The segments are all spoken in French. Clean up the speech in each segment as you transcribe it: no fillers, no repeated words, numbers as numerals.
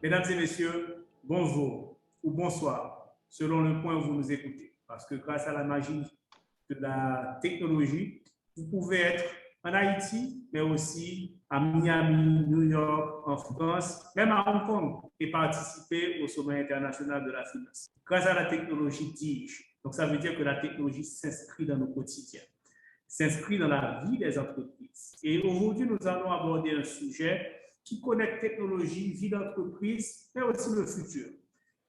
Mesdames et messieurs, bonjour ou bonsoir, selon le point où vous nous écoutez. Parce que grâce à la magie de la technologie, vous pouvez être en Haïti, mais aussi à Miami, New York, en France, même à Hong Kong, et participer au sommet international de la finance. Grâce à la technologie, dis-je. Donc, ça veut dire que la technologie s'inscrit dans nos quotidiens, s'inscrit dans la vie des entreprises. Et aujourd'hui, nous allons aborder un sujet qui connecte technologie, vie d'entreprise, mais aussi le futur,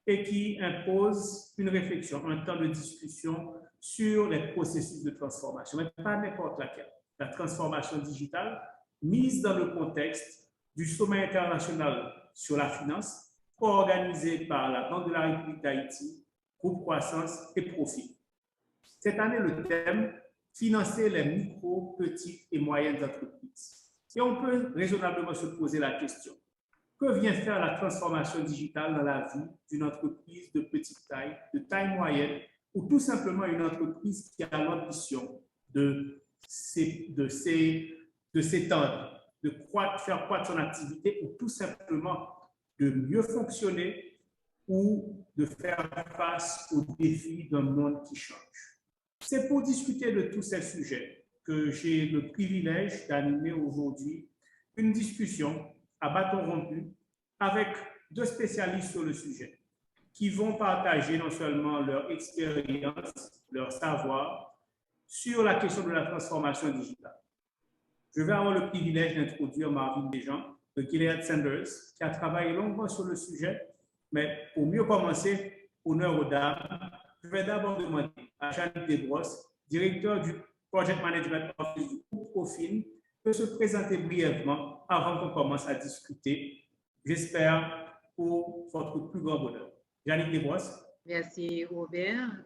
et qui impose une réflexion, un temps de discussion sur les processus de transformation, mais pas n'importe laquelle. La transformation digitale mise dans le contexte du sommet international sur la finance, co-organisé par la Banque de la République d'Haïti, Groupe Croissance et Profit. Cette année, le thème « Financer les micro, petites et moyennes entreprises ». Et on peut raisonnablement se poser la question, que vient faire la transformation digitale dans la vie d'une entreprise de petite taille, de taille moyenne, ou tout simplement une entreprise qui a l'ambition de s'étendre, de faire croître son activité, ou tout simplement de mieux fonctionner ou de faire face aux défis d'un monde qui change. C'est pour discuter de tous ces sujets que j'ai le privilège d'animer aujourd'hui une discussion à bâton rompu avec deux spécialistes sur le sujet qui vont partager non seulement leur expérience, leur savoir sur la question de la transformation digitale. Je vais avoir le privilège d'introduire Marvin Desjans de Gilead Sanders, qui a travaillé longuement sur le sujet, mais pour mieux commencer, honneur aux dames, je vais d'abord demander à Jannick Desbrosses, directeur du Project Management Office du groupe Profin, de se présenter brièvement avant qu'on commence à discuter, j'espère, pour votre plus grand bonheur. Jannick Desbrosses. Merci Robert.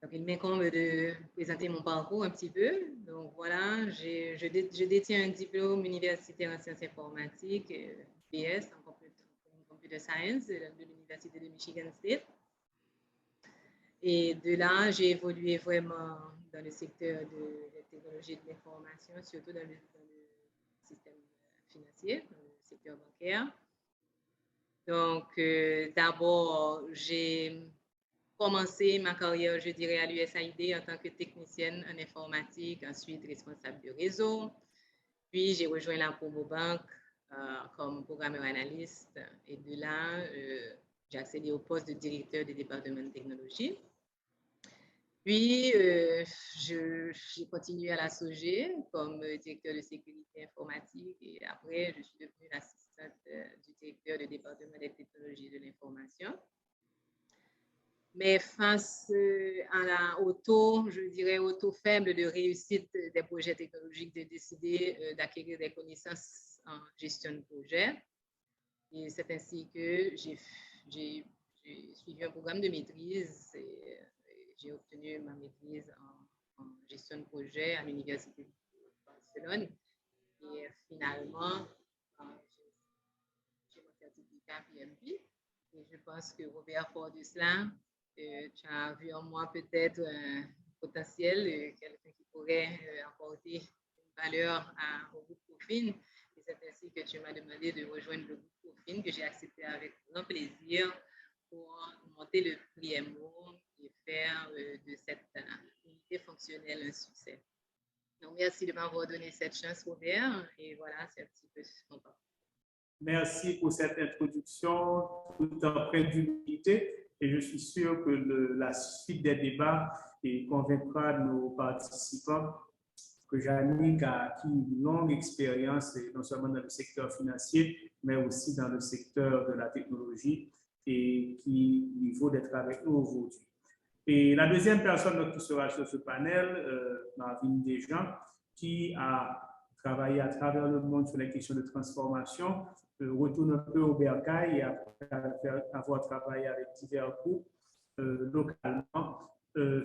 Donc, il m'incombe de présenter mon parcours un petit peu. Donc voilà, je détiens un diplôme universitaire en sciences informatiques, BS en computer science de l'Université de Michigan State. Et de là, j'ai évolué vraiment dans le secteur de la technologie de l'information, surtout dans le système financier, dans le secteur bancaire. Donc, d'abord, j'ai commencé ma carrière, je dirais, à l'USAID en tant que technicienne en informatique, ensuite responsable du réseau. Puis, j'ai rejoint la Promobank comme programmeur analyste. Et de là, j'ai accédé au poste de directeur du département de technologie. Puis, j'ai continué à la SOG comme directeur de sécurité informatique. Et après, je suis devenue l'assistante du directeur du département des technologies de l'information. Mais face au taux, je dirais, au taux faible de réussite des projets technologiques, j'ai décidé d'acquérir des connaissances en gestion de projet. Et c'est ainsi que j'ai suivi un programme de maîtrise et j'ai obtenu ma maîtrise en gestion de projet à l'Université de Barcelone. Et finalement, j'ai mon certificat PMP. Et je pense que Robert, fort de cela, tu as vu en moi peut-être un potentiel, quelqu'un qui pourrait apporter une valeur au groupe Profin. Et c'est ainsi que tu m'as demandé de rejoindre le groupe Profin, que j'ai accepté avec grand plaisir pour monter le PMO et faire de cette unité fonctionnelle un succès. Donc, merci de m'avoir donné cette chance, Robert. Et voilà, c'est un petit peu mon parcours. Merci pour cette introduction tout empreinte d'humilité et je suis sûr que la suite des débats convaincra nos participants que Jannick a acquis une longue expérience non seulement dans le secteur financier mais aussi dans le secteur de la technologie et qui lui vaut d'être avec nous aujourd'hui. Et la deuxième personne qui sera sur ce panel, Marvin Desjans, qui a travaillé à travers le monde sur les questions de transformation, retourne un peu au bercail et après avoir travaillé avec divers groupes localement,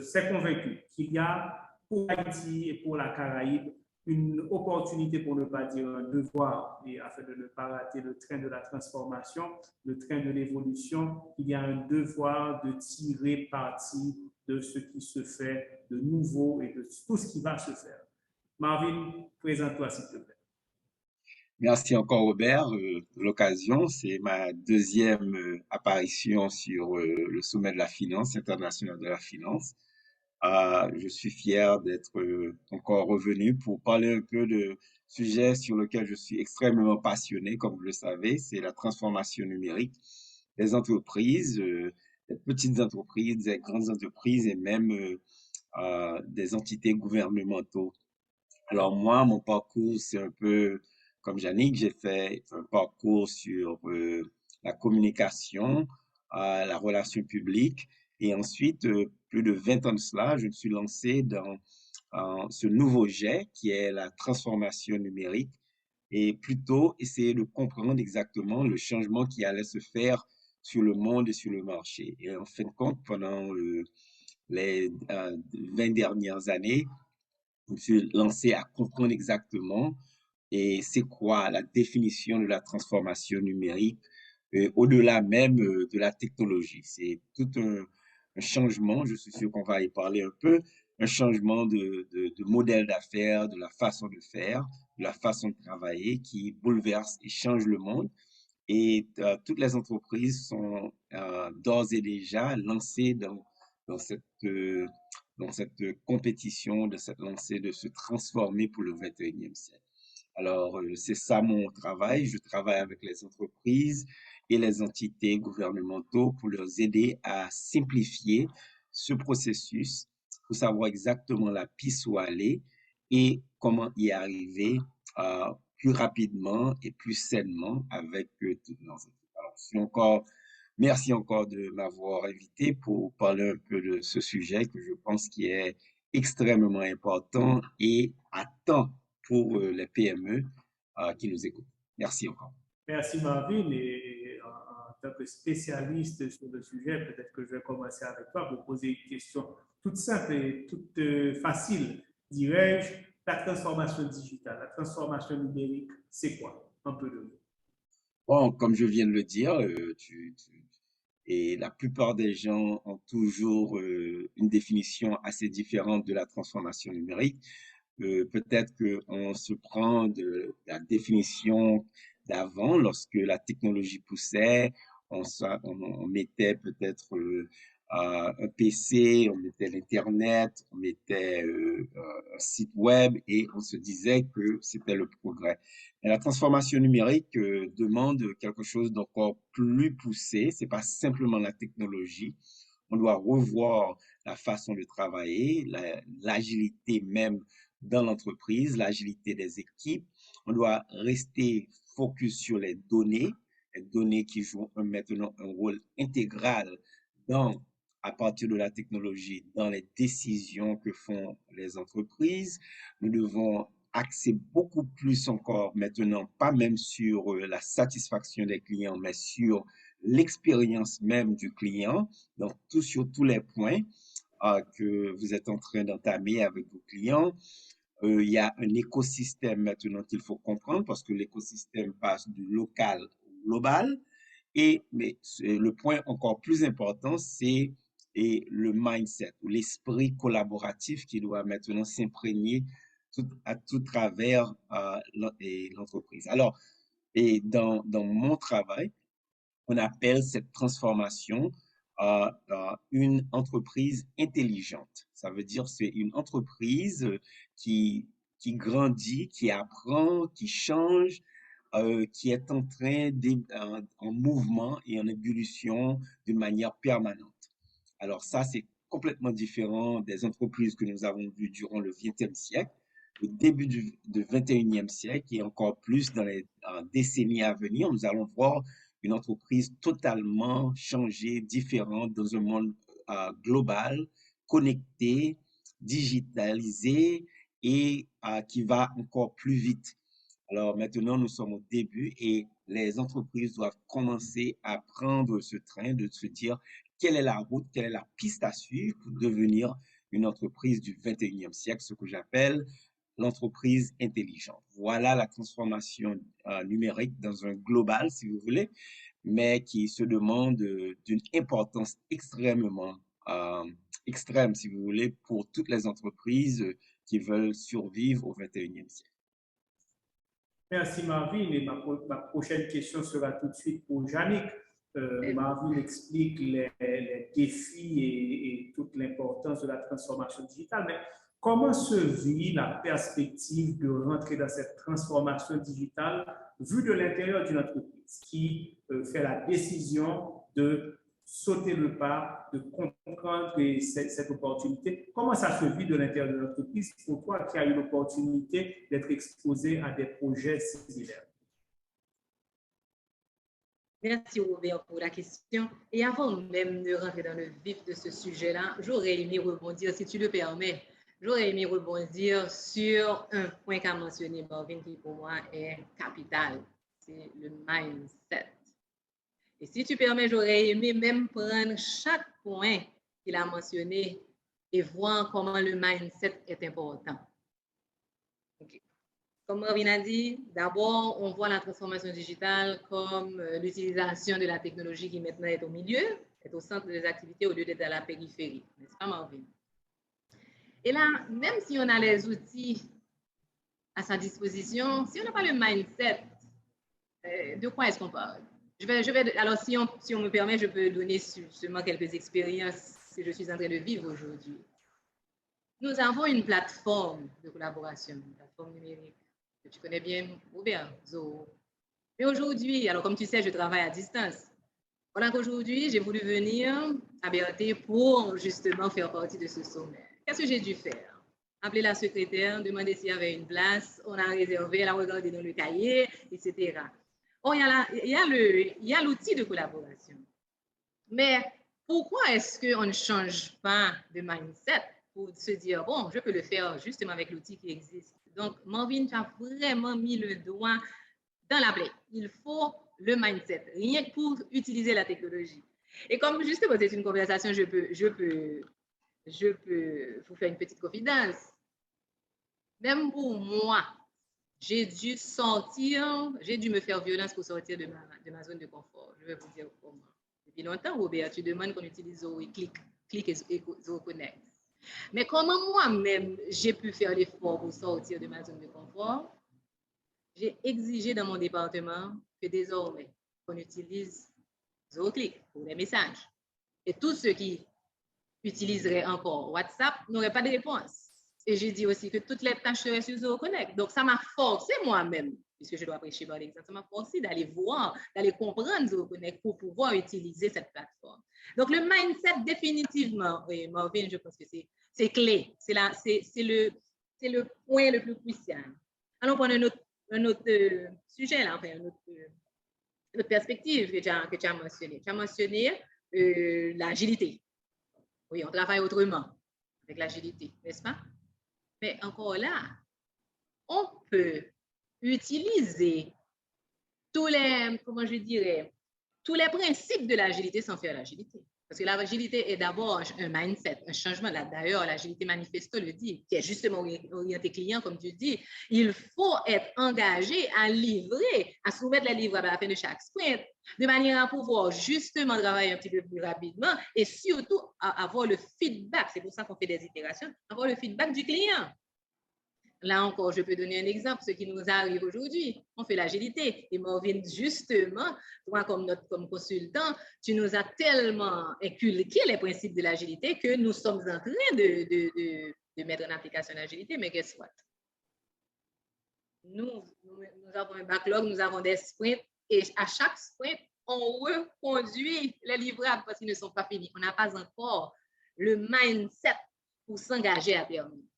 s'est convaincu qu'il y a pour Haïti et pour la Caraïbe une opportunité, pour ne pas dire un devoir, et afin de ne pas rater le train de la transformation, le train de l'évolution, il y a un devoir de tirer parti de ce qui se fait de nouveau et de tout ce qui va se faire. Marvin, présente-toi s'il te plaît. Merci encore, Robert, de l'occasion. C'est ma deuxième apparition sur le sommet de la finance, international de la finance. Je suis fier d'être encore revenu pour parler un peu de sujet sur lequel je suis extrêmement passionné, comme vous le savez, c'est la transformation numérique des entreprises, des petites entreprises, des grandes entreprises et même des entités gouvernementaux. Alors moi, mon parcours, c'est un peu comme Yannick, j'ai fait un parcours sur la communication, la relation publique, et ensuite, plus de 20 ans de cela, je me suis lancé dans ce nouveau jet qui est la transformation numérique, et plutôt essayer de comprendre exactement le changement qui allait se faire sur le monde et sur le marché. Et en fin de compte, pendant les 20 dernières années, je me suis lancé à comprendre exactement et c'est quoi la définition de la transformation numérique au-delà même de la technologie. C'est tout un changement, je suis sûr qu'on va y parler un peu, un changement de modèle d'affaires, de la façon de faire, de la façon de travailler qui bouleverse et change le monde. Et toutes les entreprises sont d'ores et déjà lancées dans cette, euh, dans cette compétition, de cette lancée de se transformer pour le 21e siècle. Alors, c'est ça mon travail. Je travaille avec les entreprises et les entités gouvernementaux pour leur aider à simplifier ce processus pour savoir exactement la piste où aller et comment y arriver plus rapidement et plus sainement avec toutes nos équipes. Alors, merci encore de m'avoir invité pour parler un peu de ce sujet que je pense qui est extrêmement important et à temps pour les PME qui nous écoutent. Merci encore. Merci Marvin et en tant que spécialiste sur le sujet, peut-être que je vais commencer avec toi pour poser une question toute simple et toute facile, dirais-je. La transformation digitale, la transformation numérique, c'est quoi? Un peu de mots. Bon, comme je viens de le dire, et la plupart des gens ont toujours une définition assez différente de la transformation numérique. Peut-être qu'on se prend de la définition d'avant, lorsque la technologie poussait, on mettait peut-être un PC, on mettait l'Internet, on mettait un site web et on se disait que c'était le progrès. Et la transformation numérique demande quelque chose d'encore plus poussé. C'est pas simplement la technologie. On doit revoir la façon de travailler, l'agilité même dans l'entreprise, l'agilité des équipes. On doit rester focus sur les données qui jouent maintenant un rôle intégral dans, à partir de la technologie, dans les décisions que font les entreprises. Nous devons axer beaucoup plus encore maintenant, pas même sur la satisfaction des clients, mais sur l'expérience même du client, donc sur tous les points que vous êtes en train d'entamer avec vos clients. Il y a un écosystème maintenant qu'il faut comprendre parce que l'écosystème passe du local au global. Mais le point encore plus important, c'est le mindset ou l'esprit collaboratif qui doit maintenant s'imprégner à tout travers l'entreprise. Alors, dans mon travail, on appelle cette transformation une entreprise intelligente. Ça veut dire c'est une entreprise qui, qui grandit, qui apprend, qui change, qui est en train en mouvement et en ébullition d'une manière permanente. Alors ça, c'est complètement différent des entreprises que nous avons vues durant le XXe siècle, au début du 21e siècle et encore plus dans les décennies à venir. Nous allons voir une entreprise totalement changée, différente dans un monde global, connecté, digitalisé et qui va encore plus vite. Alors maintenant, nous sommes au début et les entreprises doivent commencer à prendre ce train de se dire quelle est la route, quelle est la piste à suivre pour devenir une entreprise du 21e siècle, ce que j'appelle l'entreprise intelligente. Voilà la transformation numérique dans un global, si vous voulez, mais qui se demande d'une importance extrêmement extrême, si vous voulez, pour toutes les entreprises qui veulent survivre au 21e siècle. Merci Marvin. Et ma prochaine question sera tout de suite pour Yannick. Marvin explique les défis et toute l'importance de la transformation digitale. Mais comment se vit la perspective de rentrer dans cette transformation digitale vue de l'intérieur d'une entreprise qui fait la décision de sauter le pas, de comprendre cette opportunité? Comment ça se vit de l'intérieur de l'entreprise pour toi qui as eu l'opportunité d'être exposé à des projets similaires? Merci Robert pour la question. Et avant même de rentrer dans le vif de ce sujet-là, j'aurais aimé rebondir, si tu le permets, j'aurais aimé rebondir sur un point qu'a mentionné Marvin qui pour moi est capital, c'est le mindset. Et si tu permets, j'aurais aimé même prendre chaque point qu'il a mentionné et voir comment le mindset est important. Okay. Comme Marvin a dit, d'abord, on voit la transformation digitale comme l'utilisation de la technologie qui maintenant est au milieu, est au centre des activités au lieu d'être à la périphérie. N'est-ce pas, Marvin? Et là, même si on a les outils à sa disposition, si on n'a pas le mindset, de quoi est-ce qu'on parle? Alors, si on me permet, je peux donner seulement quelques expériences que je suis en train de vivre aujourd'hui. Nous avons une plateforme de collaboration, une plateforme numérique que tu connais bien, Robert, Zoho. Mais aujourd'hui, alors comme tu sais, je travaille à distance. Voilà qu'aujourd'hui, j'ai voulu venir à BRT pour justement faire partie de ce sommet. Qu'est-ce que j'ai dû faire? Appeler la secrétaire, demander s'il y avait une place, on a réservé, elle a regardé dans le cahier, etc. Oh, il y a l'outil de collaboration. Mais pourquoi est-ce qu'on ne change pas de mindset pour se dire, bon, je peux le faire justement avec l'outil qui existe? Donc, Marvin, tu as vraiment mis le doigt dans la plaie. Il faut le mindset, rien que pour utiliser la technologie. Et comme justement, c'est une conversation, je peux vous faire une petite confidence. Même pour moi, j'ai dû me faire violence pour sortir de ma zone de confort. Je vais vous dire comment. Depuis longtemps, Robert, tu demandes qu'on utilise Zoho et Click et Zoho Connect. Mais comment moi-même, j'ai pu faire l'effort pour sortir de ma zone de confort? J'ai exigé dans mon département que désormais, on utilise Zoho Click pour les messages. Et tous ceux qui utiliseraient encore WhatsApp n'auraient pas de réponse. Et j'ai dit aussi que toutes les tâches seraient sur Zoho Connect. Donc, ça m'a forcé moi-même, puisque je dois prêcher par l'exemple, ça m'a forcé d'aller voir, d'aller comprendre Zoho Connect pour pouvoir utiliser cette plateforme. Donc, le mindset, définitivement, oui, Marvin, je pense que c'est clé. C'est le point le plus crucial. Allons prendre un autre sujet, là, enfin, une autre perspective que tu as mentionné. Tu as mentionné l'agilité. Oui, on travaille autrement avec l'agilité, n'est-ce pas? Mais encore là, on peut utiliser tous les principes de l'agilité sans faire l'agilité. Parce que l'agilité est d'abord un mindset, un changement. D'ailleurs, l'agilité manifesto le dit, qui est justement orienté client, comme tu dis. Il faut être engagé à livrer, à soumettre les livrables à la fin de chaque sprint, de manière à pouvoir justement travailler un petit peu plus rapidement et surtout avoir le feedback. C'est pour ça qu'on fait des itérations, avoir le feedback du client. Là encore, je peux donner un exemple, ce qui nous arrive aujourd'hui. On fait l'agilité. Et Marvin, justement, toi, comme consultant, tu nous as tellement inculqué les principes de l'agilité que nous sommes en train de mettre en application l'agilité. Mais guess what? Nous avons un backlog, nous avons des sprints. Et à chaque sprint, on reconduit les livrables parce qu'ils ne sont pas finis. On n'a pas encore le mindset pour s'engager à terminer.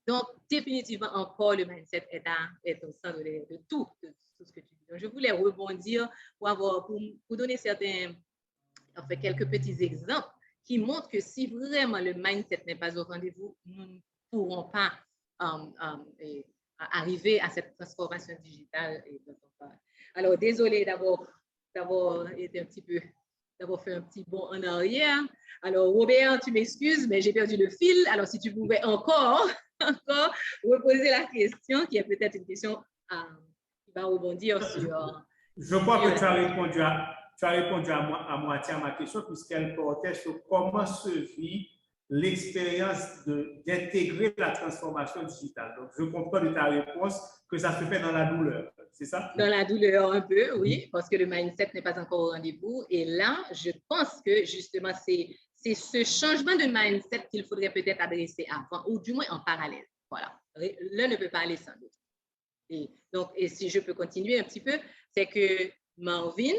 Donc, définitivement, encore, le mindset est au centre de tout ce que tu dis. Donc, je voulais rebondir pour donner quelques petits exemples qui montrent que si vraiment le mindset n'est pas au rendez-vous, nous ne pourrons pas arriver à cette transformation digitale dont on parle. Alors, désolé d'avoir fait un petit bond en arrière. Alors, Robert, tu m'excuses, mais j'ai perdu le fil. Alors, si tu pouvais encore reposer la question, qui est peut-être une question qui va rebondir sur... Je crois que tu as répondu à moitié à ma question puisqu'elle portait sur comment se vit l'expérience d'intégrer la transformation digitale. Donc, je comprends de ta réponse que ça se fait dans la douleur, c'est ça? Dans la douleur un peu, oui, parce que le mindset n'est pas encore au rendez-vous. Et là, je pense que justement, c'est ce changement de mindset qu'il faudrait peut-être adresser avant, ou du moins en parallèle. Voilà. L'un ne peut pas aller sans l'autre. Et donc, et si je peux continuer un petit peu, c'est que Marvin,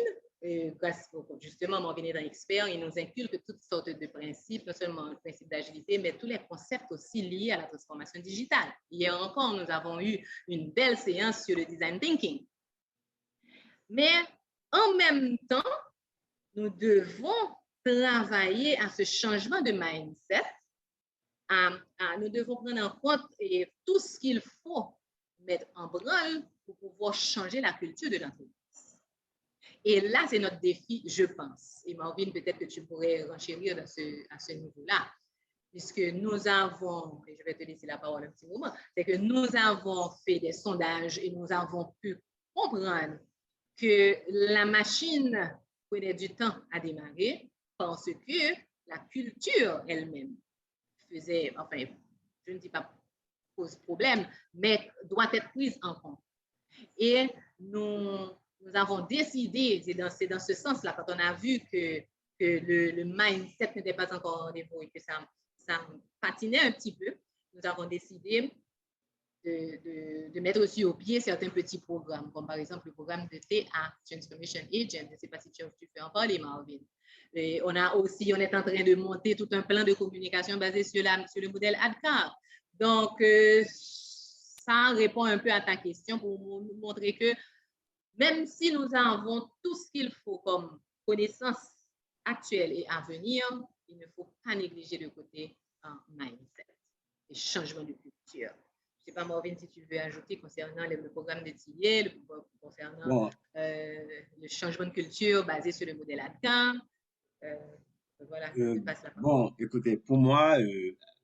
justement, Marvin est un expert, il nous inculque toutes sortes de principes, non seulement le principe d'agilité, mais tous les concepts aussi liés à la transformation digitale. Hier encore, nous avons eu une belle séance sur le design thinking. Mais en même temps, nous devons travailler à ce changement de mindset. Nous devons prendre en compte tout ce qu'il faut mettre en branle pour pouvoir changer la culture de l'entreprise. Et là, c'est notre défi, je pense. Et Marvin, peut-être que tu pourrais renchérir à ce niveau-là, puisque nous avons, et je vais te laisser la parole un petit moment, c'est que nous avons fait des sondages et nous avons pu comprendre que la machine prenait du temps à démarrer parce que la culture elle-même faisait, enfin, je ne dis pas pose problème, mais doit être prise en compte. Et nous avons décidé, c'est dans ce sens-là, quand on a vu que le mindset n'était pas encore au rendez-vous et que ça patinait un petit peu, nous avons décidé de mettre aussi au pied certains petits programmes, comme par exemple le programme de TA, Transformation Agent. Je ne sais pas si tu peux en parler, Marvin. Et on est en train de monter tout un plan de communication basé sur le modèle ADCAR. Donc, ça répond un peu à ta question pour nous montrer que même si nous avons tout ce qu'il faut comme connaissances actuelles et à venir, il ne faut pas négliger le côté mindset et changement de culture. Je ne sais pas, Marvin, si tu veux ajouter concernant le programme de TIA, concernant le changement de culture basé sur le modèle ADCAR. Voilà, je te passe la parole. Bon, écoutez, pour moi,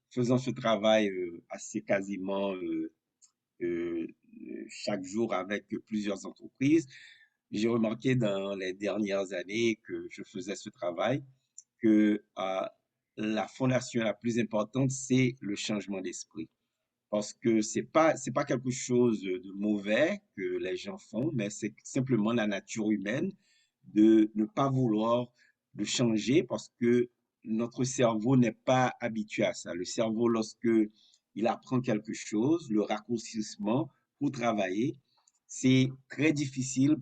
faisant ce travail assez quasiment chaque jour avec plusieurs entreprises, j'ai remarqué dans les dernières années que je faisais ce travail que la fondation la plus importante, c'est le changement d'esprit. Parce que c'est pas quelque chose de mauvais que les gens font, mais c'est simplement la nature humaine de ne pas vouloir le changer parce que notre cerveau n'est pas habitué à ça. Le cerveau, lorsque il apprend quelque chose, le raccourcissement pour travailler, c'est très difficile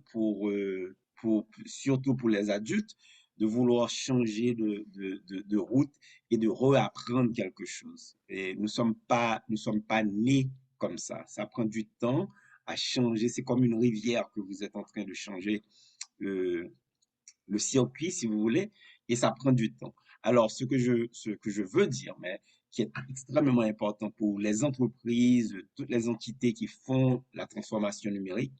surtout pour les adultes, de vouloir changer de route et de réapprendre quelque chose. Et nous sommes pas nés comme ça. Ça prend du temps à changer. C'est comme une rivière que vous êtes en train de changer le circuit, si vous voulez, et ça prend du temps. Alors, ce que je veux dire, mais qui est extrêmement important pour les entreprises, toutes les entités qui font la transformation numérique,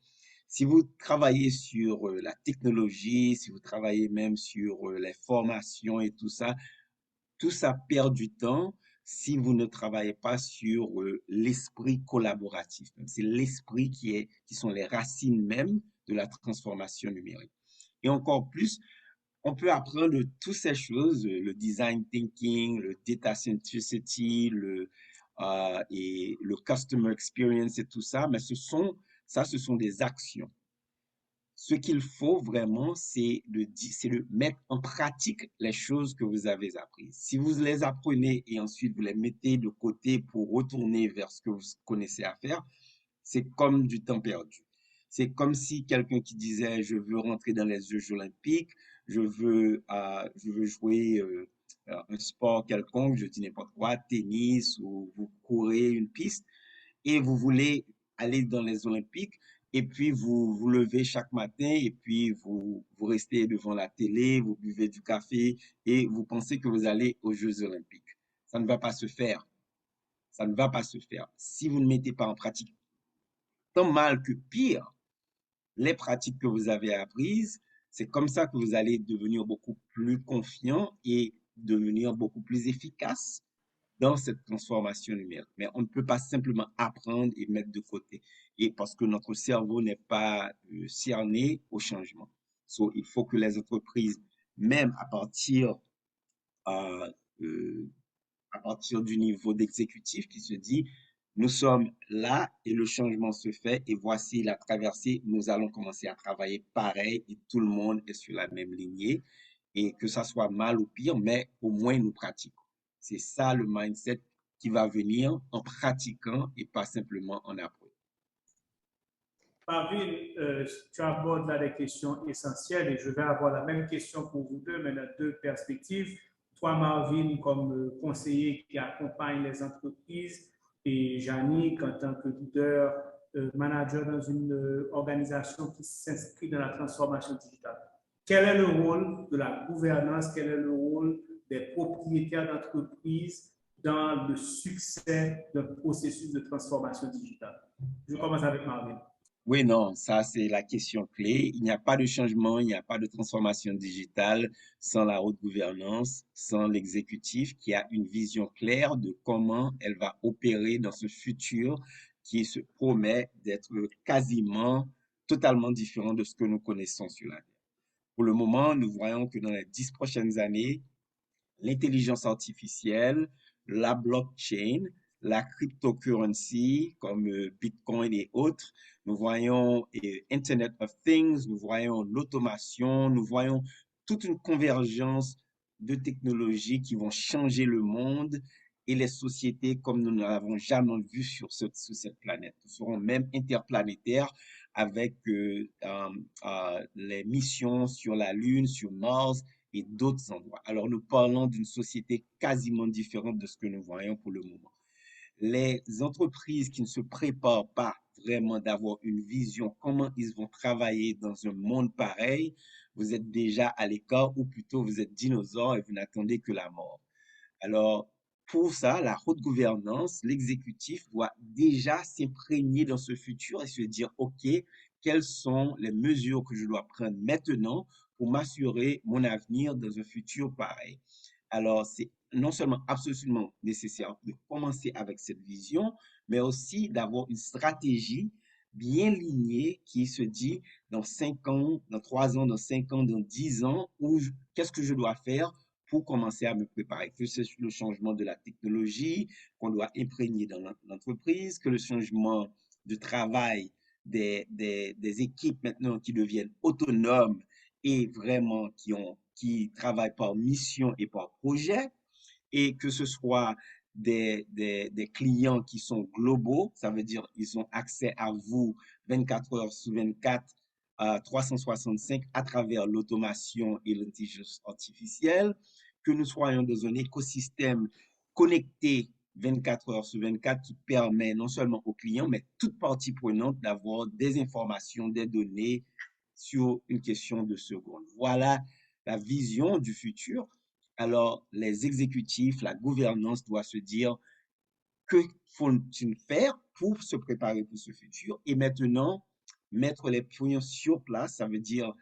si vous travaillez sur la technologie, si vous travaillez même sur les formations et tout ça perd du temps si vous ne travaillez pas sur l'esprit collaboratif. C'est l'esprit qui sont les racines même de la transformation numérique. Et encore plus, on peut apprendre de toutes ces choses, le design thinking, le data centricity, et le customer experience et tout ça, mais ce sont des actions. Ce qu'il faut vraiment, c'est de mettre en pratique les choses que vous avez apprises. Si vous les apprenez et ensuite vous les mettez de côté pour retourner vers ce que vous connaissez à faire, c'est comme du temps perdu. C'est comme si quelqu'un qui disait, je veux rentrer dans les Jeux olympiques, je veux jouer un sport quelconque, je dis n'importe quoi, tennis, ou vous courez une piste, et vous voulez aller dans les Olympiques, et puis vous vous levez chaque matin, et puis vous restez devant la télé, vous buvez du café, et vous pensez que vous allez aux Jeux olympiques. Ça ne va pas se faire. Ça ne va pas se faire. Si vous ne mettez pas en pratique, tant mal que pire, les pratiques que vous avez apprises, c'est comme ça que vous allez devenir beaucoup plus confiant et devenir beaucoup plus efficace dans cette transformation numérique. Mais on ne peut pas simplement apprendre et mettre de côté. Et parce que notre cerveau n'est pas cerné au changement. So, il faut que les entreprises, même euh, euh, à partir du niveau d'exécutif qui se dit, nous sommes là et le changement se fait et voici la traversée, nous allons commencer à travailler pareil et tout le monde est sur la même lignée et que ça soit mal ou pire, mais au moins nous pratiquons. C'est ça le mindset qui va venir en pratiquant et pas simplement en apprenant. Marvin, tu abordes là des questions essentielles et je vais avoir la même question pour vous deux, mais dans deux perspectives. Toi, Marvin, comme conseiller qui accompagne les entreprises, et Yannick, en tant que leader, manager dans une organisation qui s'inscrit dans la transformation digitale. Quel est le rôle de la gouvernance, quel est le rôle des propriétaires d'entreprises dans le succès d'un processus de transformation digitale? Je commence avec Marvin. Oui, non, ça c'est la question clé. Il n'y a pas de changement, il n'y a pas de transformation digitale sans la haute gouvernance, sans l'exécutif qui a une vision claire de comment elle va opérer dans ce futur qui se promet d'être quasiment totalement différent de ce que nous connaissons sur la Terre. Pour le moment, nous voyons que dans les 10 prochaines années, l'intelligence artificielle, la blockchain, la cryptocurrency comme Bitcoin et autres. Nous voyons Internet of Things, nous voyons l'automation, nous voyons toute une convergence de technologies qui vont changer le monde et les sociétés comme nous ne l'avons jamais vu sur cette planète. Nous serons même interplanétaires avec les missions sur la Lune, sur Mars, et d'autres endroits. Alors, nous parlons d'une société quasiment différente de ce que nous voyons pour le moment. Les entreprises qui ne se préparent pas vraiment d'avoir une vision, comment ils vont travailler dans un monde pareil, vous êtes déjà à l'écart ou plutôt vous êtes dinosaures et vous n'attendez que la mort. Alors, pour ça, la haute gouvernance, l'exécutif doit déjà s'imprégner dans ce futur et se dire, OK, quelles sont les mesures que je dois prendre maintenant pour m'assurer mon avenir dans un futur pareil. Alors, c'est non seulement absolument nécessaire de commencer avec cette vision, mais aussi d'avoir une stratégie bien lignée qui se dit dans 5 ans, dans 3 ans, dans 5 ans, dans 10 ans, qu'est-ce que je dois faire pour commencer à me préparer, que c'est le changement de la technologie qu'on doit imprégner dans l'entreprise, que le changement de travail des équipes maintenant qui deviennent autonomes et vraiment qui travaillent par mission et par projet, et que ce soit des clients qui sont globaux, ça veut dire ils ont accès à vous 24 heures sur 24, 365 à travers l'automation et l'intelligence artificielle, que nous soyons dans un écosystème connecté 24 heures sur 24 qui permet non seulement aux clients, mais toute partie prenante d'avoir des informations, des données sur une question de seconde. Voilà la vision du futur. Alors, les exécutifs, la gouvernance doit se dire que faut-il faire pour se préparer pour ce futur et maintenant mettre les pions sur place. Ça veut dire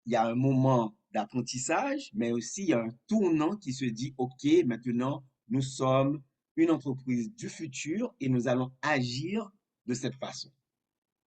il y a un moment d'apprentissage, mais aussi il y a un tournant qui se dit, OK, maintenant nous sommes une entreprise du futur et nous allons agir de cette façon.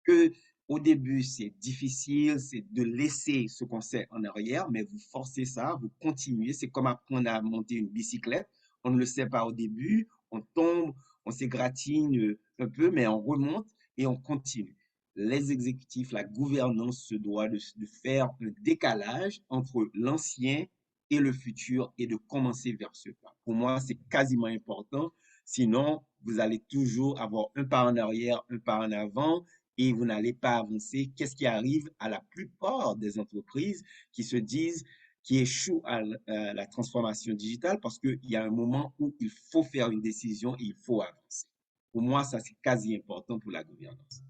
Que au début, c'est difficile, c'est de laisser ce qu'on sait en arrière, mais vous forcez ça, vous continuez. C'est comme apprendre à monter une bicyclette. On ne le sait pas au début, on tombe, on s'égratigne un peu, mais on remonte et on continue. Les exécutifs, la gouvernance se doit de faire un décalage entre l'ancien et le futur et de commencer vers ce pas. Pour moi, c'est quasiment important. Sinon, vous allez toujours avoir un pas en arrière, un pas en avant et vous n'allez pas avancer. Qu'est-ce qui arrive à la plupart des entreprises qui se disent, qui échouent à la transformation digitale parce qu'il y a un moment où il faut faire une décision et il faut avancer. Pour moi, ça, c'est quasi important pour la gouvernance.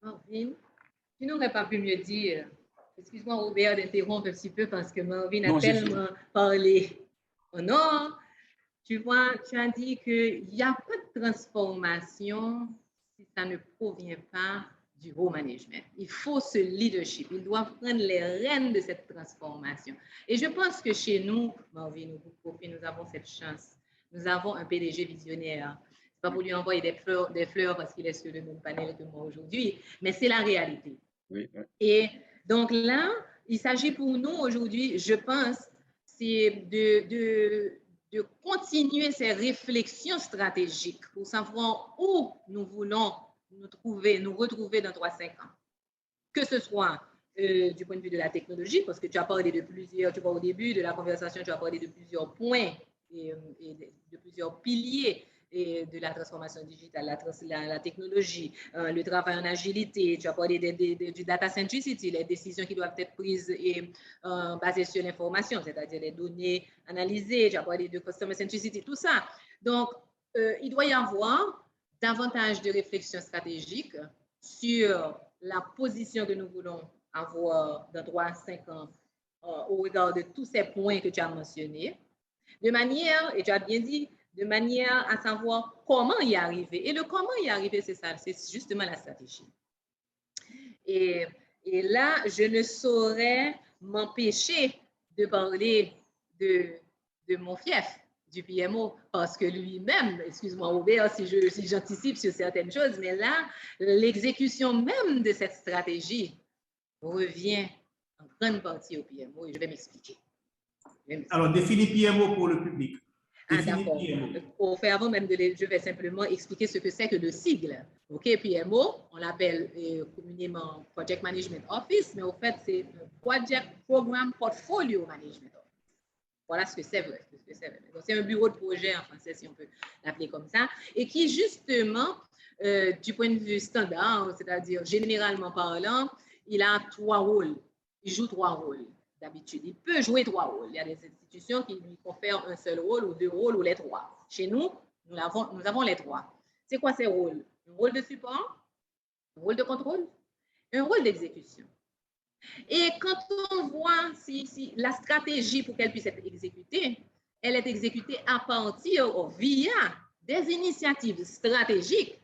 Marvin, tu n'aurais pas pu mieux dire, excuse-moi Robert d'interrompre un petit peu parce que Marvin a tellement parlé. Oh non, tu vois, tu as dit qu'il n'y a pas de transformation si ça ne provient pas du haut management. Il faut ce leadership. Ils doivent prendre les rênes de cette transformation. Et je pense que chez nous, Marvin, nous avons cette chance. Nous avons un PDG visionnaire. Ce n'est pas pour lui envoyer des fleurs parce qu'il est sur le même panel que moi aujourd'hui, mais c'est la réalité. Oui, oui. Et Donc là, il s'agit pour nous aujourd'hui, je pense, c'est de continuer ces réflexions stratégiques pour savoir où nous voulons nous retrouver dans 3-5 ans. Que ce soit du point de vue de la technologie, parce que tu as parlé de plusieurs, tu vois, au début de la conversation, tu as parlé de plusieurs points et de plusieurs piliers et de la transformation digitale, la technologie, le travail en agilité, tu as parlé du data centricity, les décisions qui doivent être prises et basées sur l'information, c'est-à-dire les données analysées, tu as parlé de customer centricity, tout ça. Donc, il doit y avoir davantage de réflexion stratégique sur la position que nous voulons avoir dans 3-5 ans au regard de tous ces points que tu as mentionnés, de manière, et tu as bien dit, de manière à savoir comment y arriver. Et le comment y arriver, c'est ça, c'est justement la stratégie. Et là, je ne saurais m'empêcher de parler de mon fief, du PMO, parce que lui-même, excuse-moi Robert si j'anticipe sur certaines choses, mais là, l'exécution même de cette stratégie revient en grande partie au PMO et je vais m'expliquer. Alors, définis PMO pour le public. D'accord. Avant même je vais simplement expliquer ce que c'est que le sigle. OK, PMO, on l'appelle communément Project Management Office, mais au fait, c'est Project Program Portfolio Management Office. Voilà ce que c'est vrai. C'est un bureau de projet en français, si on peut l'appeler comme ça, et qui justement, du point de vue standard, c'est-à-dire généralement parlant, il a 3 rôles. Il joue 3 rôles d'habitude. Il peut jouer 3 rôles. Il y a des institutions qui lui confèrent un seul rôle ou 2 rôles ou les 3. Chez nous, nous avons les 3. C'est quoi ces rôles? Un rôle de support, un rôle de contrôle, un rôle d'exécution. Et quand on voit si la stratégie pour qu'elle puisse être exécutée, elle est exécutée à partir via des initiatives stratégiques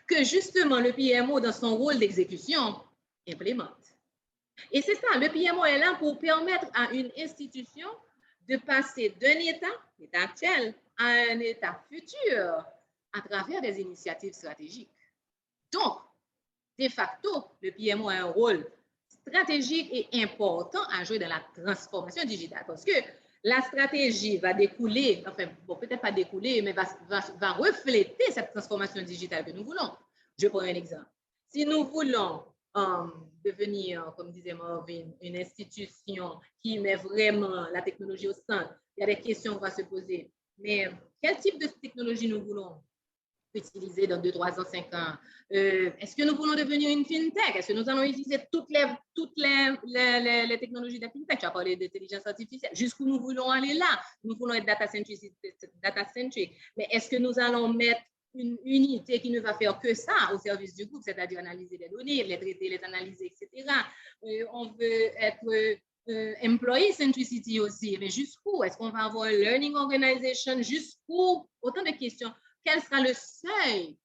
que justement le PMO, dans son rôle d'exécution, implémente. Et c'est ça, le PMO est là pour permettre à une institution de passer d'un état actuel, à un état futur à travers des initiatives stratégiques. Donc, de facto, le PMO a un rôle stratégique et important à jouer dans la transformation digitale parce que la stratégie va découler, enfin, bon, peut-être pas découler, mais va refléter cette transformation digitale que nous voulons. Je prends un exemple. Si nous voulons devenir, comme disait Marvin, une institution qui met vraiment la technologie au centre, il y a des questions qu'on va se poser. Mais quel type de technologie nous voulons utiliser dans 2, 3 ans, 5 ans? Est-ce que nous voulons devenir une fintech? Est-ce que nous allons utiliser toutes les technologies de la fintech? Tu as parlé d'intelligence artificielle. Jusqu'où nous voulons aller là? Nous voulons être data-centric. Mais est-ce que nous allons mettre une unité qui ne va faire que ça au service du groupe, c'est-à-dire analyser les données, les traiter, les analyser, etc. On veut être employee centricity aussi, mais jusqu'où? Est-ce qu'on va avoir un learning organization? Jusqu'où? Autant de questions. Quel sera le seuil,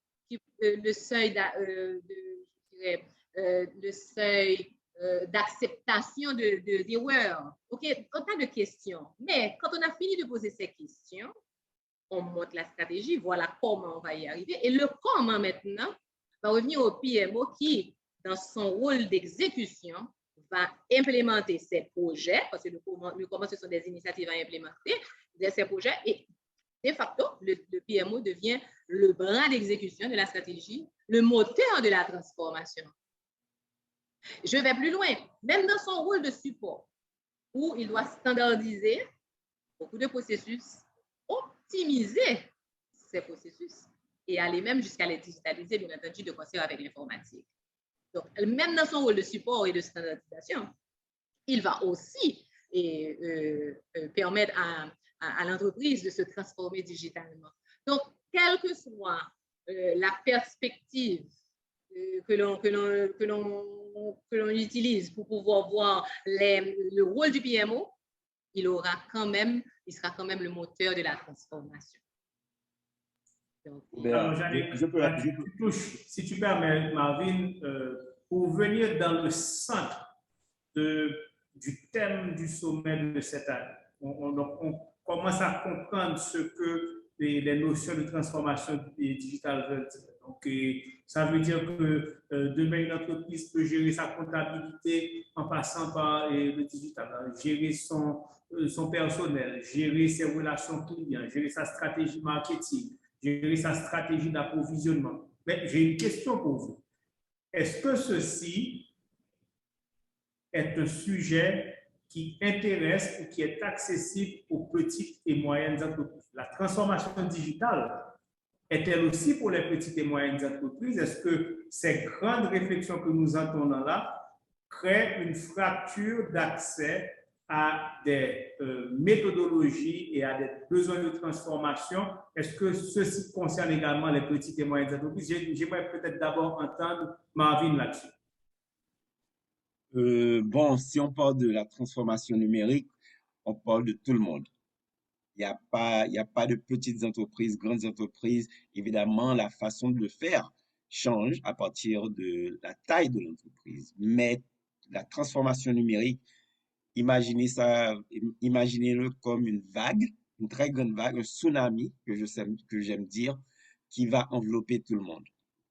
d'acceptation d'erreurs? OK, autant de questions. Mais quand on a fini de poser ces questions, on monte la stratégie, voilà comment on va y arriver. Et le comment maintenant va revenir au PMO qui, dans son rôle d'exécution, va implémenter ses projets, parce que le comment ce sont des initiatives à implémenter, ces projets, et de facto, le PMO devient le bras d'exécution de la stratégie, le moteur de la transformation. Je vais plus loin, même dans son rôle de support, où il doit standardiser beaucoup de processus, optimiser ces processus et aller même jusqu'à les digitaliser, bien entendu, de concert avec l'informatique. Donc, même dans son rôle de support et de standardisation, il va aussi permettre à l'entreprise de se transformer digitalement. Donc, quelle que soit la perspective que l'on utilise pour pouvoir voir le rôle du PMO, il sera quand même le moteur de la transformation. Donc, alors, si tu permets, Marvin, pour venir dans le centre du thème du sommet de cette année, on commence à comprendre ce que les notions de transformation digitale veulent dire. Donc, ça veut dire que demain, une entreprise peut gérer sa comptabilité en passant par le digital, hein, gérer son personnel, gérer ses relations clients, gérer sa stratégie marketing, gérer sa stratégie d'approvisionnement. Mais j'ai une question pour vous. Est-ce que ceci est un sujet qui intéresse ou qui est accessible aux petites et moyennes entreprises? La transformation digitale est-elle aussi pour les petites et moyennes entreprises? Est-ce que ces grandes réflexions que nous entendons là créent une fracture d'accès à des méthodologies et à des besoins de transformation? Est-ce que ceci concerne également les petites et moyennes entreprises? J'aimerais peut-être d'abord entendre Marvin là-dessus. Bon, si on parle de la transformation numérique, on parle de tout le monde. Il y a pas de petites entreprises, grandes entreprises. Évidemment, la façon de le faire change à partir de la taille de l'entreprise. Mais la transformation numérique, imaginez ça, imaginez-le comme une vague, une très grande vague, un tsunami, que j'aime dire, qui va envelopper tout le monde.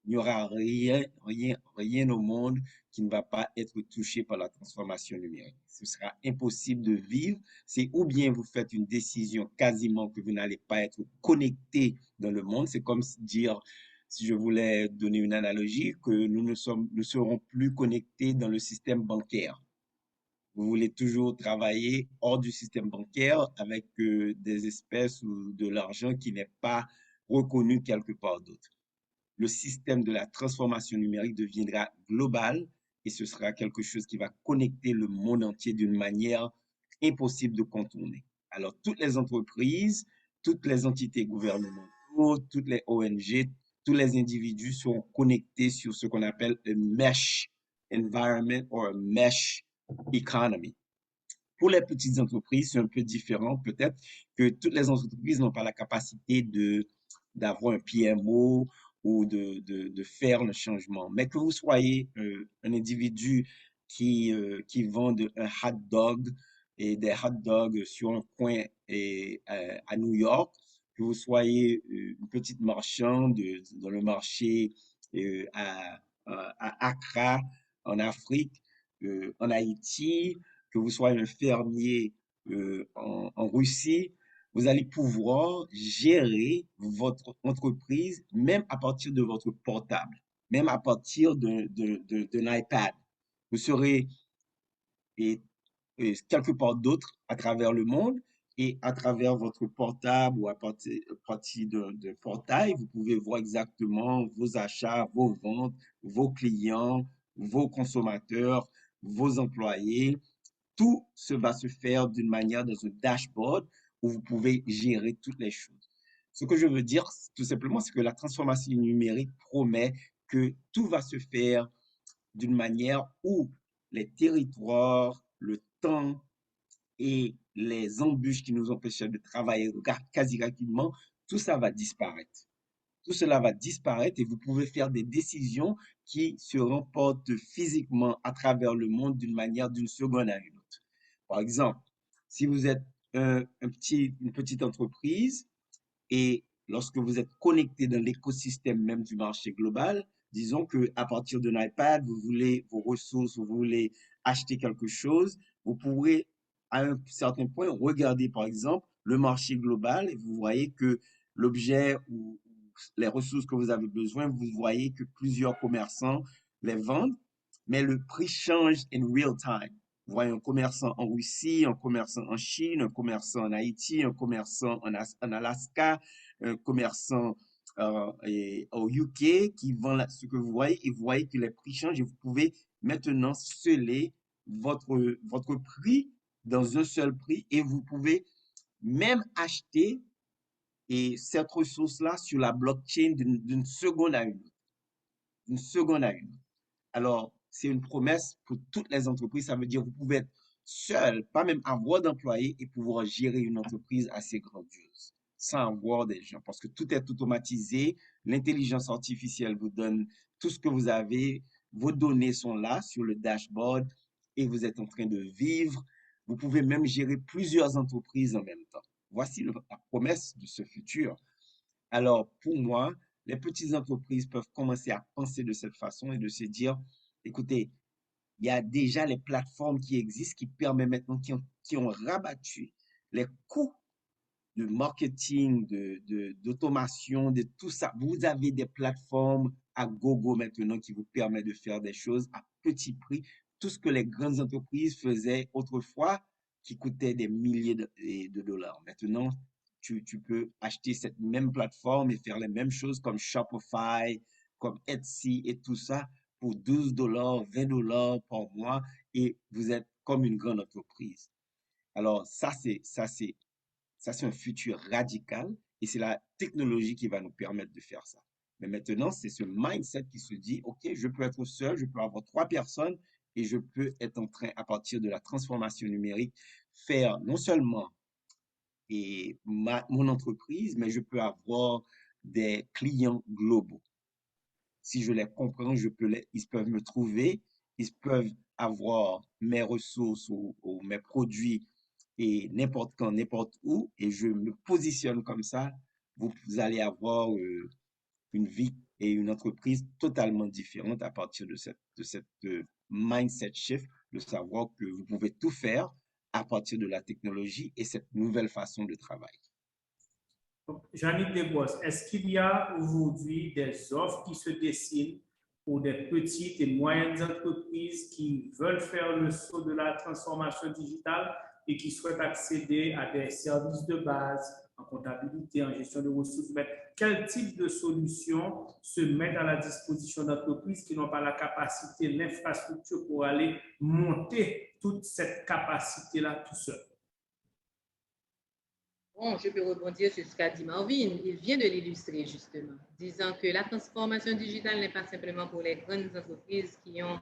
Il n'y aura rien au monde qui ne va pas être touché par la transformation numérique. Ce sera impossible de vivre. C'est ou bien vous faites une décision quasiment que vous n'allez pas être connecté dans le monde. C'est comme dire, si je voulais donner une analogie, que ne serons plus connectés dans le système bancaire. Vous voulez toujours travailler hors du système bancaire avec des espèces ou de l'argent qui n'est pas reconnu quelque part d'autre. Le système de la transformation numérique deviendra global et ce sera quelque chose qui va connecter le monde entier d'une manière impossible de contourner. Alors, toutes les entreprises, toutes les entités gouvernementales, toutes les ONG, tous les individus seront connectés sur ce qu'on appelle un mesh environment ou un mesh economy. Pour les petites entreprises, c'est un peu différent. Peut-être que toutes les entreprises n'ont pas la capacité d'avoir un PMO ou de faire le changement. Mais que vous soyez un individu qui vend un hot dog et des hot dogs sur un coin à New York, que vous soyez une petite marchande dans le marché à Accra, en Afrique, en Haïti, que vous soyez un fermier en Russie, vous allez pouvoir gérer votre entreprise même à partir de votre portable, même à partir d'un iPad. Vous serez et, quelque part d'autre à travers le monde et à travers votre portable ou à partir de portail, vous pouvez voir exactement vos achats, vos ventes, vos clients, vos consommateurs, vos employés. Tout se va se faire d'une manière dans un dashboard où vous pouvez gérer toutes les choses. Ce que je veux dire, tout simplement, c'est que la transformation numérique promet que tout va se faire d'une manière où les territoires, le temps et les embûches qui nous empêchaient de travailler quasi rapidement, tout ça va disparaître. Tout cela va disparaître et vous pouvez faire des décisions qui se remportent physiquement à travers le monde d'une seconde à une autre. Par exemple, si vous êtes une petite entreprise et lorsque vous êtes connecté dans l'écosystème même du marché global, disons que à partir d'un iPad, vous voulez vos ressources, vous voulez acheter quelque chose, vous pourrez à un certain point regarder par exemple le marché global et vous voyez que l'objet ou les ressources que vous avez besoin, vous voyez que plusieurs commerçants les vendent, mais le prix change in real time. Vous voyez un commerçant en Russie, un commerçant en Chine, un commerçant en Haïti, un commerçant en Alaska, un commerçant au UK qui vend ce que vous voyez et vous voyez que les prix changent et vous pouvez maintenant sceller votre prix dans un seul prix et vous pouvez même acheter cette ressource-là sur la blockchain d'une seconde à une autre. D'une seconde à une autre. Alors, c'est une promesse pour toutes les entreprises. Ça veut dire que vous pouvez être seul, pas même avoir d'employés et pouvoir gérer une entreprise assez grandiose sans avoir des gens parce que tout est automatisé. L'intelligence artificielle vous donne tout ce que vous avez. Vos données sont là sur le dashboard et vous êtes en train de vivre. Vous pouvez même gérer plusieurs entreprises en même temps. Voici la promesse de ce futur. Alors, pour moi, les petites entreprises peuvent commencer à penser de cette façon et de se dire, écoutez, il y a déjà les plateformes qui existent, qui permettent maintenant, qui ont rabattu les coûts de marketing, d'automation, de tout ça. Vous avez des plateformes à gogo maintenant qui vous permettent de faire des choses à petit prix. Tout ce que les grandes entreprises faisaient autrefois, qui coûtait des milliers de dollars. Maintenant, tu peux acheter cette même plateforme et faire les mêmes choses comme Shopify, comme Etsy et tout ça pour 12 dollars, 20 dollars par mois et vous êtes comme une grande entreprise. Alors, ça, c'est un futur radical et c'est la technologie qui va nous permettre de faire ça. Mais maintenant, c'est ce mindset qui se dit, OK, je peux être seul, je peux avoir 3 personnes et je peux être en train, à partir de la transformation numérique, faire non seulement mon entreprise, mais je peux avoir des clients globaux. Si je les comprends, ils peuvent me trouver, ils peuvent avoir mes ressources ou mes produits et n'importe quand, n'importe où, et je me positionne comme ça, vous allez avoir une vie et une entreprise totalement différente à partir de cette mindset shift, de savoir que vous pouvez tout faire à partir de la technologie et cette nouvelle façon de travailler. Jeannick Desbosses, est-ce qu'il y a aujourd'hui des offres qui se dessinent pour des petites et moyennes entreprises qui veulent faire le saut de la transformation digitale et qui souhaitent accéder à des services de base en comptabilité, en gestion de ressources humaines? Quel type de solutions se mettent à la disposition d'entreprises qui n'ont pas la capacité, l'infrastructure pour aller monter toute cette capacité-là tout seul? Bon, je peux rebondir sur ce qu'a dit Marvin. Il vient de l'illustrer justement, disant que la transformation digitale n'est pas simplement pour les grandes entreprises qui ont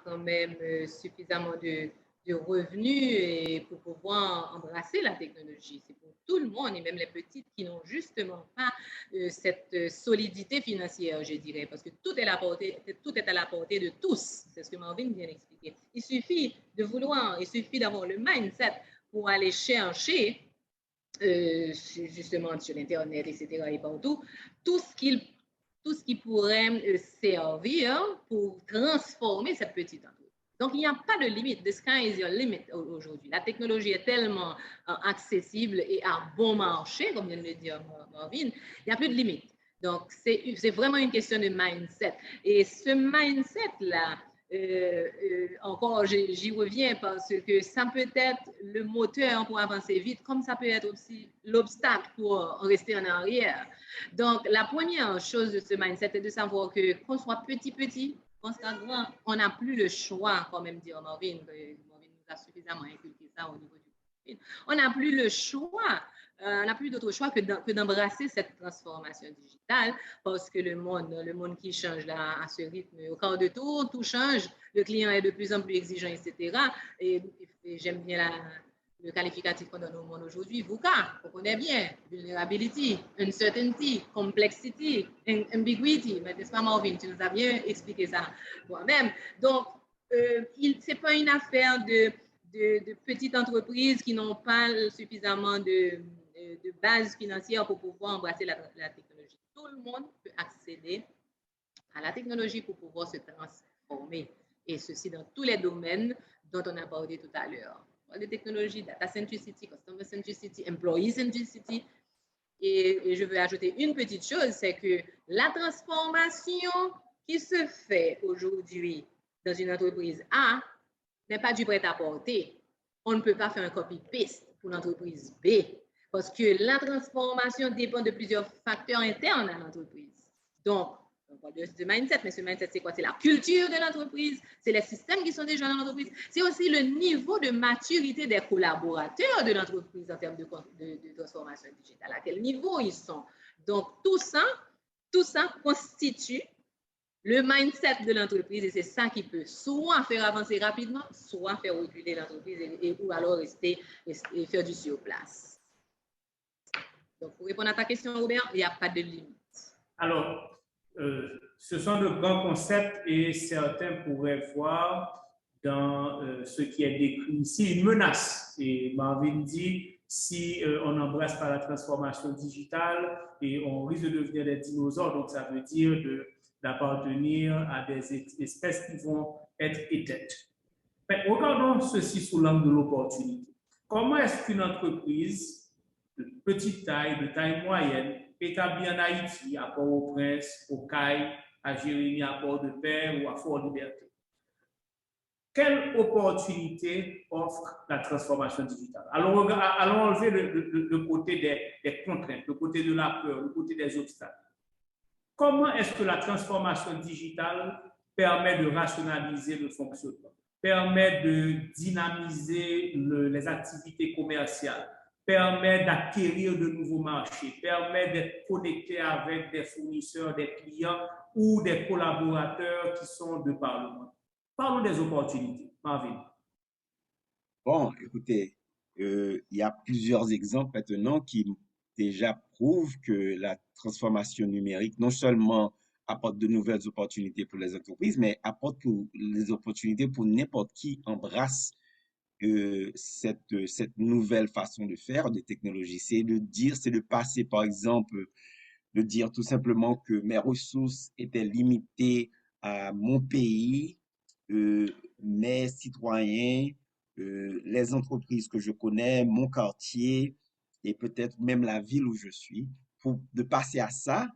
quand même suffisamment de revenus et pour pouvoir embrasser la technologie. C'est pour tout le monde et même les petites qui n'ont justement pas cette solidité financière, je dirais, parce que tout est à la portée de tous. C'est ce que Marvin vient d'expliquer. Il suffit de vouloir, il suffit d'avoir le mindset pour aller chercher justement sur Internet, etc. et partout, tout ce qui pourrait servir pour transformer cette petite entreprise. Donc, il n'y a pas de limite. The sky is your limit aujourd'hui. La technologie est tellement accessible et à bon marché, comme vient de le dire Marvin, il n'y a plus de limite. Donc, c'est vraiment une question de mindset. Et ce mindset-là, encore, j'y reviens parce que ça peut être le moteur pour avancer vite, comme ça peut être aussi l'obstacle pour rester en arrière. Donc, la première chose de ce mindset est de savoir que qu'on soit petit, qu'on soit grand, on n'a plus le choix, quand même dire Marvin nous a suffisamment inculqué ça au niveau du COVID. On n'a plus le choix. On n'a plus d'autre choix que d'embrasser cette transformation digitale parce que le monde qui change là, à ce rythme, au quart de tour, tout change, le client est de plus en plus exigeant, etc. Et j'aime bien le qualificatif qu'on donne au monde aujourd'hui, VUCA, on connaît bien, vulnerability, uncertainty, complexity, ambiguity. Mais n'est-ce pas Marvin, tu nous as bien expliqué ça toi-même. Donc, ce n'est pas une affaire de petites entreprises qui n'ont pas suffisamment de base financière pour pouvoir embrasser la technologie. Tout le monde peut accéder à la technologie pour pouvoir se transformer. Et ceci dans tous les domaines dont on a parlé tout à l'heure. De technologie, data centricity, customer centricity, employee centricity. Et je veux ajouter une petite chose, c'est que la transformation qui se fait aujourd'hui dans une entreprise A n'est pas du prêt-à-porter. On ne peut pas faire un copy-paste pour l'entreprise B parce que la transformation dépend de plusieurs facteurs internes à l'entreprise. Donc, on parle de mindset, mais ce mindset, c'est quoi? C'est la culture de l'entreprise, c'est les systèmes qui sont déjà dans l'entreprise, c'est aussi le niveau de maturité des collaborateurs de l'entreprise en termes de transformation digitale, à quel niveau ils sont. Donc, tout ça constitue le mindset de l'entreprise et c'est ça qui peut soit faire avancer rapidement, soit faire reculer l'entreprise ou alors rester et faire du sur place. Donc, pour répondre à ta question, Robert, il n'y a pas de limite. Alors, ce sont de grands concepts et certains pourraient voir dans ce qui est décrit ici une menace. Et Marvin dit, si on n'embrasse pas la transformation digitale et on risque de devenir des dinosaures, donc ça veut dire d'appartenir à des espèces qui vont être éteintes. Mais regardons ceci sous l'angle de l'opportunité. Comment est-ce qu'une entreprise de petite taille, de taille moyenne, établie en Haïti, à Port-au-Prince, au CAI, à Jérémie, à Port-de-Paix ou à Fort-Liberté, quelle opportunité offre la transformation digitale? Allons enlever le côté des contraintes, le côté de la peur, le côté des obstacles. Comment est-ce que la transformation digitale permet de rationaliser le fonctionnement, permet de dynamiser les activités commerciales, permet d'acquérir de nouveaux marchés, permet d'être connecté avec des fournisseurs, des clients ou des collaborateurs qui sont de par le monde? Parlons des opportunités, Marvin. Bon, écoutez, il y a plusieurs exemples maintenant qui déjà prouvent que la transformation numérique non seulement apporte de nouvelles opportunités pour les entreprises, mais apporte les opportunités pour n'importe qui embrasse cette nouvelle façon de faire des technologies. C'est de passer, par exemple, de dire tout simplement que mes ressources étaient limitées à mon pays, euh, mes citoyens, les entreprises que je connais, mon quartier et peut-être même la ville où je suis, de passer à ça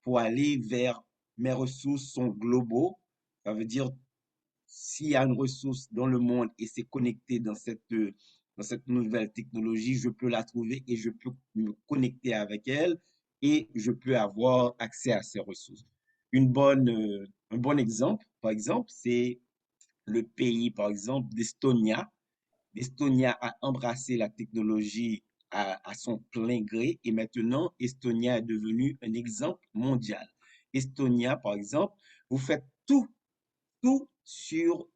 pour aller vers mes ressources sont globaux. Ça veut dire s'il y a une ressource dans le monde et c'est connecté dans cette nouvelle technologie, je peux la trouver et je peux me connecter avec elle et je peux avoir accès à ces ressources. Un bon exemple, par exemple, c'est le pays, par exemple, d'Estonia. L'Estonia a embrassé la technologie à son plein gré et maintenant, Estonia est devenu un exemple mondial. Estonia, par exemple, vous faites tout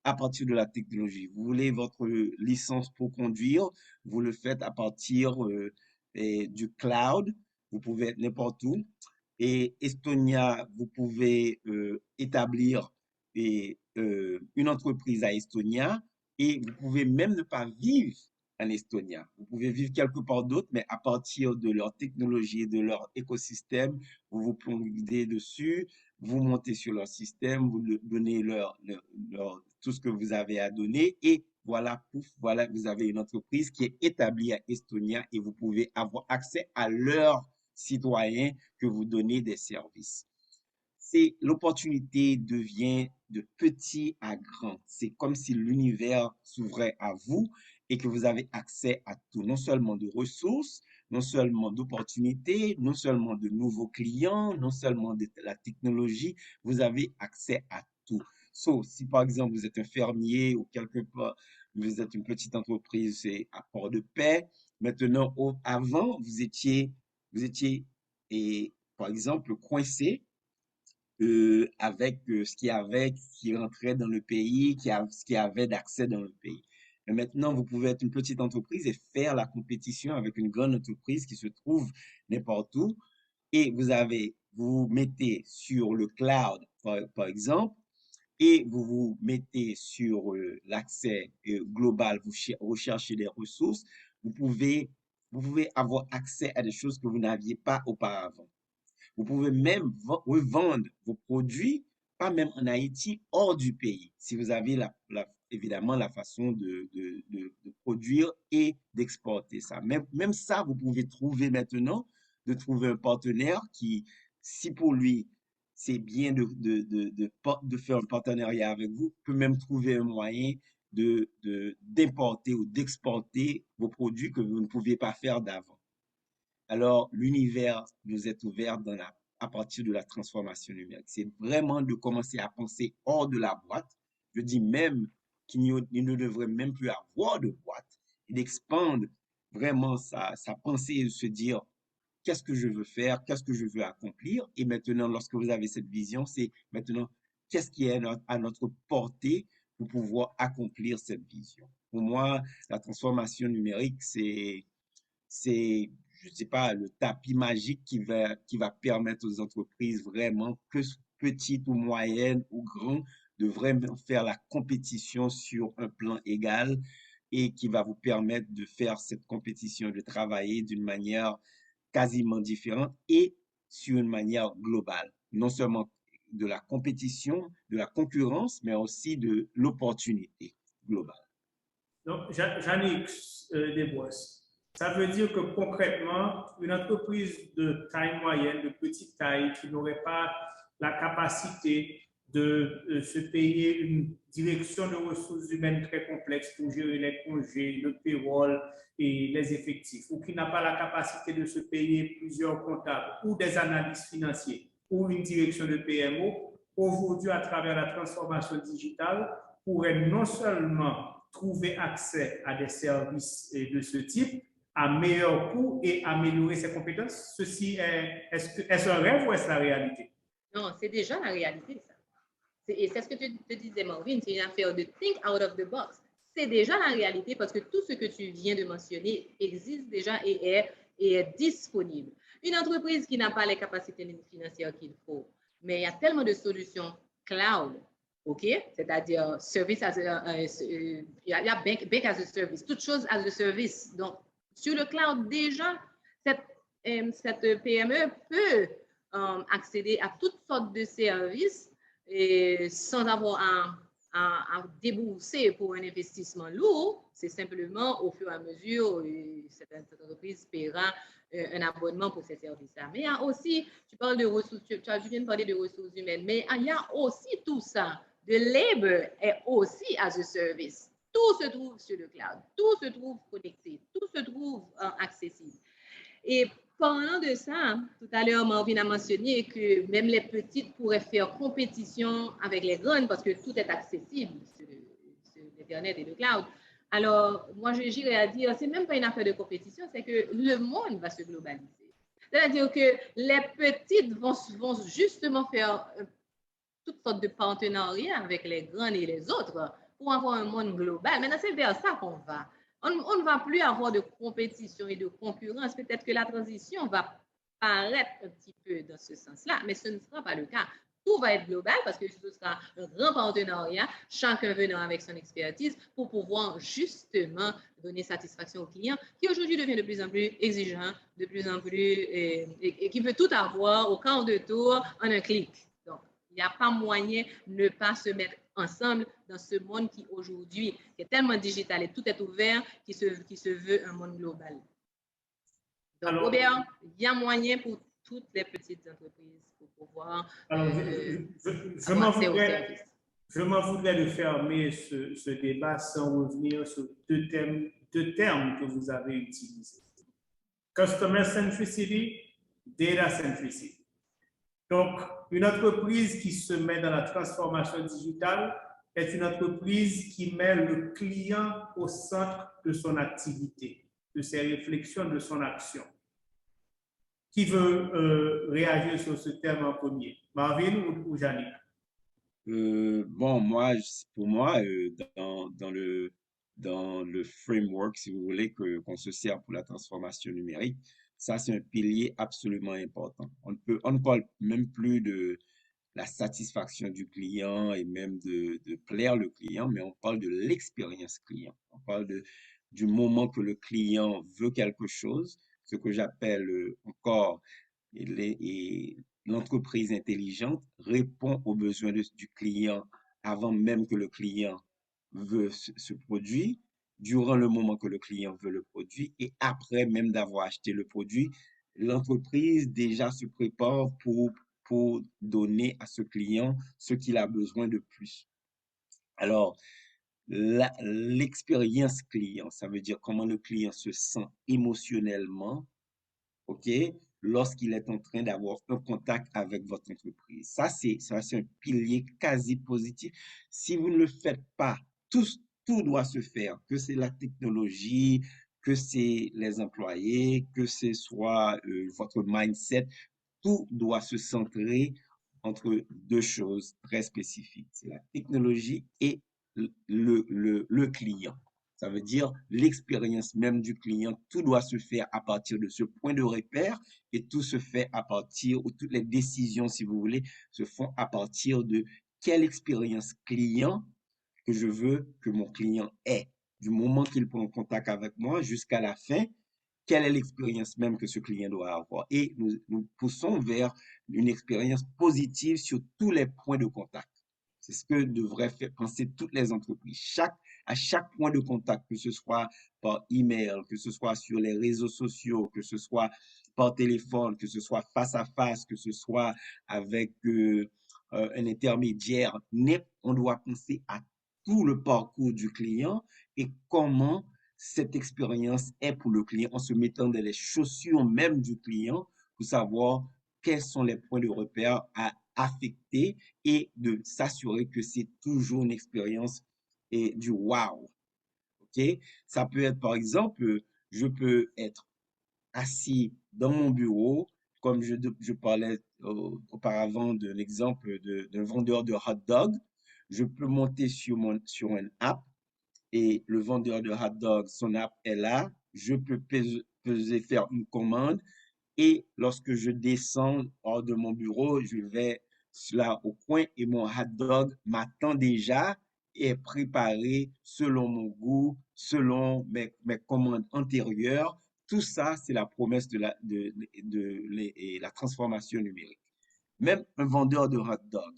à partir de la technologie. Vous voulez votre licence pour conduire, vous le faites à partir du cloud. Vous pouvez être n'importe où. Et Estonia, vous pouvez établir une entreprise à Estonia et vous pouvez même ne pas vivre en Estonia. Vous pouvez vivre quelque part d'autre, mais à partir de leur technologie, de leur écosystème, vous vous plongez dessus, vous montez sur leur système, vous donnez tout ce que vous avez à donner et voilà, pouf, voilà, vous avez une entreprise qui est établie à Estonia et vous pouvez avoir accès à leurs citoyens que vous donnez des services. C'est l'opportunité devient de petit à grand. C'est comme si l'univers s'ouvrait à vous et que vous avez accès à tout, non seulement de ressources, non seulement d'opportunités, non seulement de nouveaux clients, non seulement de la technologie, vous avez accès à tout. Si par exemple vous êtes un fermier ou quelque part, vous êtes une petite entreprise, c'est à Port-de-Paix, maintenant, avant, vous étiez et, par exemple, coincé avec ce qui rentrait dans le pays, ce qui avait d'accès dans le pays. Mais maintenant, vous pouvez être une petite entreprise et faire la compétition avec une grande entreprise qui se trouve n'importe où. Et vous mettez sur le cloud, par exemple, et vous vous mettez sur l'accès global, vous recherchez des ressources, vous pouvez, vous pouvez avoir accès à des choses que vous n'aviez pas auparavant. Vous pouvez même revendre vos produits, pas même en Haïti, hors du pays, si vous avez évidemment la façon de produire et d'exporter ça. Même ça, vous pouvez trouver maintenant, de trouver un partenaire qui, si pour lui, c'est bien de faire un partenariat avec vous, peut même trouver un moyen d'importer ou d'exporter vos produits que vous ne pouviez pas faire d'avant. Alors, l'univers nous est ouvert à partir de la transformation numérique. C'est vraiment de commencer à penser hors de la boîte. Je dis même qu'il ne devrait même plus avoir de boîte et d'expandre vraiment sa pensée et de se dire qu'est-ce que je veux faire, qu'est-ce que je veux accomplir. Et maintenant, lorsque vous avez cette vision, c'est maintenant qu'est-ce qui est à notre portée pour pouvoir accomplir cette vision. Pour moi, la transformation numérique, c'est, je ne sais pas, le tapis magique qui va permettre aux entreprises vraiment, que petites ou moyennes ou grandes, de vraiment faire la compétition sur un plan égal et qui va vous permettre de faire cette compétition, de travailler d'une manière quasiment différente et sur une manière globale. Non seulement de la compétition, de la concurrence, mais aussi de l'opportunité globale. Donc, Yannick Desbrosses, ça veut dire que concrètement, une entreprise de taille moyenne, de petite taille, qui n'aurait pas la capacité de se payer une direction de ressources humaines très complexe pour gérer les congés, le payroll et les effectifs, ou qui n'a pas la capacité de se payer plusieurs comptables ou des analystes financiers ou une direction de PMO, aujourd'hui, à travers la transformation digitale, pourrait non seulement trouver accès à des services de ce type à meilleur coût et améliorer ses compétences. Ceci est-ce un rêve ou est-ce la réalité? Non, c'est déjà la réalité, ça. Et c'est ce que tu te disais, Marvin, c'est une affaire de think out of the box. C'est déjà la réalité parce que tout ce que tu viens de mentionner existe déjà et est disponible. Une entreprise qui n'a pas les capacités financières qu'il faut, mais il y a tellement de solutions cloud, OK? C'est-à-dire service as il y a bank as a service, toutes choses as a service. Donc, sur le cloud, déjà, cette PME peut accéder à toutes sortes de services et sans avoir à débourser pour un investissement lourd. C'est simplement au fur et à mesure, cette entreprise paiera un abonnement pour ces services-là. Mais il y a aussi, tu parles de ressources, tu viens de parler de ressources humaines, mais il y a aussi tout ça. The labor est aussi as a service. Tout se trouve sur le cloud, tout se trouve connecté, tout se trouve accessible. Et parlant de ça, tout à l'heure, Marvin a mentionné que même les petites pourraient faire compétition avec les grandes parce que tout est accessible sur Internet et le cloud. Alors, moi, j'irais à dire, c'est même pas une affaire de compétition, c'est que le monde va se globaliser. C'est-à-dire que les petites vont justement faire toutes sortes de partenariats avec les grandes et les autres pour avoir un monde global. Maintenant, c'est vers ça qu'on va. On ne va plus avoir de compétition et de concurrence. Peut-être que la transition va paraître un petit peu dans ce sens-là, mais ce ne sera pas le cas. Tout va être global parce que ce sera un grand partenariat, chacun venant avec son expertise pour pouvoir justement donner satisfaction aux clients qui aujourd'hui devient de plus en plus exigeant, de plus en plus et qui veut tout avoir au quart de tour en un clic. Donc, il n'y a pas moyen de ne pas se mettre ensemble dans ce monde qui aujourd'hui est tellement digital et tout est ouvert qui se veut un monde global. Donc, alors, Robert, il y a moyen pour toutes les petites entreprises pour pouvoir je m'en voudrais de fermer ce débat sans revenir sur deux termes que vous avez utilisés. Customer centricity, data centricity. Donc, une entreprise qui se met dans la transformation digitale est une entreprise qui met le client au centre de son activité, de ses réflexions, de son action. Qui veut réagir sur ce terme en premier? Marvin ou Yannick? Bon, pour moi, dans le framework, si vous voulez, qu'on se sert pour la transformation numérique, ça, c'est un pilier absolument important. On ne parle même plus de la satisfaction du client et même de plaire le client, mais on parle de l'expérience client. On parle du moment que le client veut quelque chose, ce que j'appelle encore l'entreprise intelligente répond aux besoins du client avant même que le client veut ce produit, durant le moment que le client veut le produit et après même d'avoir acheté le produit, l'entreprise déjà se prépare pour donner à ce client ce qu'il a besoin de plus. Alors, l'expérience client, ça veut dire comment le client se sent émotionnellement, OK, lorsqu'il est en train d'avoir un contact avec votre entreprise. Ça, c'est un pilier quasi positif. Si vous ne le faites pas, tout doit se faire, que c'est la technologie, que c'est les employés, que ce soit votre mindset, tout doit se centrer entre deux choses très spécifiques. C'est la technologie et le client. Ça veut dire l'expérience même du client. Tout doit se faire à partir de ce point de repère et tout se fait à partir, ou toutes les décisions, si vous voulez, se font à partir de quelle expérience client que je veux que mon client ait du moment qu'il prend contact avec moi jusqu'à la fin, quelle est l'expérience même que ce client doit avoir. Et nous poussons vers une expérience positive sur tous les points de contact. C'est ce que devraient faire penser toutes les entreprises. À chaque point de contact, que ce soit par email, que ce soit sur les réseaux sociaux, que ce soit par téléphone, que ce soit face à face, que ce soit avec un intermédiaire, on doit penser à tout le parcours du client et comment cette expérience est pour le client en se mettant dans les chaussures même du client pour savoir quels sont les points de repère à affecter et de s'assurer que c'est toujours une expérience et du wow. OK? Ça peut être, par exemple, je peux être assis dans mon bureau, comme je parlais auparavant de l'exemple d'un vendeur de hot dog. Je peux monter sur une app et le vendeur de hot dog, son app est là. Je peux faire une commande et lorsque je descends hors de mon bureau, je vais là au coin et mon hot dog m'attend déjà et est préparé selon mon goût, selon mes commandes antérieures. Tout ça, c'est la promesse de la transformation numérique. Même un vendeur de hot dog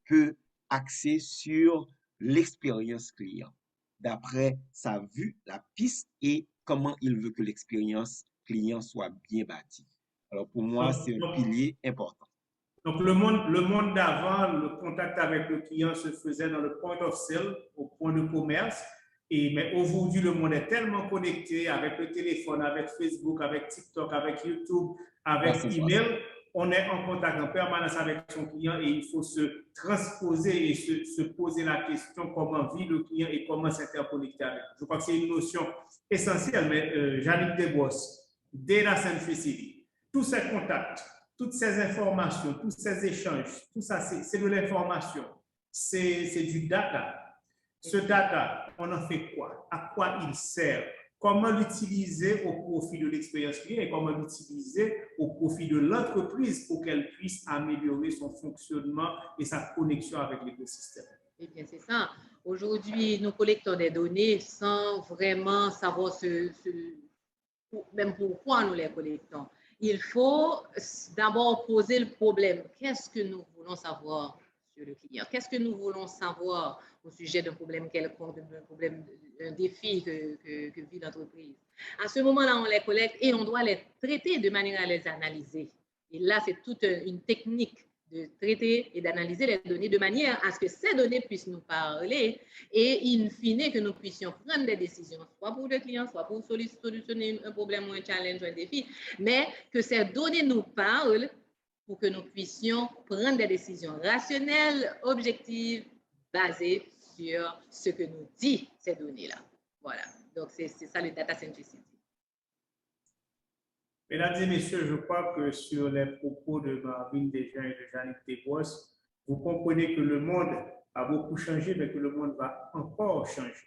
peut axer sur l'expérience client, d'après sa vue, la piste et comment il veut que l'expérience client soit bien bâtie. Alors pour moi, Donc, c'est un donc, pilier important. donc le monde d'avant, le contact avec le client se faisait dans le point of sale, au point de commerce. Mais aujourd'hui, le monde est tellement connecté avec le téléphone, avec Facebook, avec TikTok, avec YouTube, avec 360. email. On est en contact en permanence avec son client et il faut se transposer et se poser la question comment vit le client et comment s'interconnecter avec. Je crois que c'est une notion essentielle, mais Yannick Desbosses, Data Centricity, tous ces contacts, toutes ces informations, tous ces échanges, tout ça, c'est de l'information, c'est du data. Ce data, on en fait quoi? À quoi il sert? Comment l'utiliser au profit de l'expérience client et comment l'utiliser au profit de l'entreprise pour qu'elle puisse améliorer son fonctionnement et sa connexion avec l'écosystème? Eh bien, c'est ça. Aujourd'hui, nous collectons des données sans vraiment savoir même pourquoi nous les collectons. Il faut d'abord poser le problème. Qu'est-ce que nous voulons savoir sur le client? Qu'est-ce que nous voulons savoir au sujet d'un problème quelconque, d'un défi que vit l'entreprise? À ce moment-là, on les collecte et on doit les traiter de manière à les analyser. Et là, c'est toute une technique de traiter et d'analyser les données de manière à ce que ces données puissent nous parler et in fine que nous puissions prendre des décisions, soit pour le client, soit pour solutionner un problème ou un challenge ou un défi, mais que ces données nous parlent pour que nous puissions prendre des décisions rationnelles, objectives, basées sur ce que nous disent ces données-là. Voilà, donc c'est ça le data centricity. Mesdames et messieurs, je crois que sur les propos de Marvin Desjardins et de Yannick Desbosses, vous comprenez que le monde a beaucoup changé, mais que le monde va encore changer